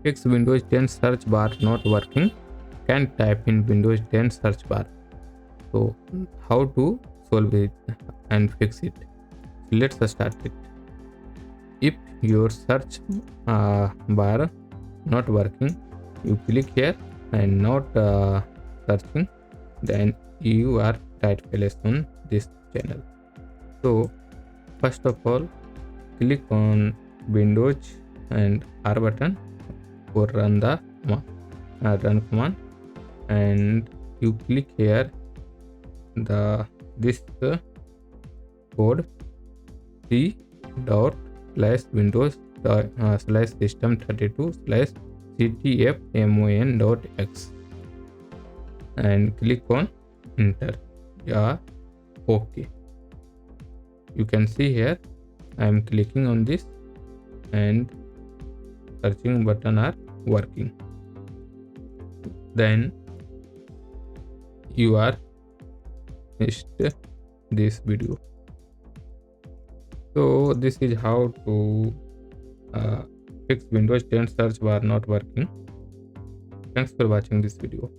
fix Windows 10 search bar not working. Can't type in Windows 10 search bar. So how to solve it and fix it? Let's start it. If your search bar not working, you click here and not searching, then you are tight place on this channel. So first of all, click on Windows and R button for run the run command, and you click here the this code c dot slash windows slash system 32 slash ctfmon dot x and click on enter. Yeah, okay. You can see here I am clicking on this and searching button are working. Then you are finished this video. So this is how to fix Windows 10 search bar not working. Thanks for watching this video.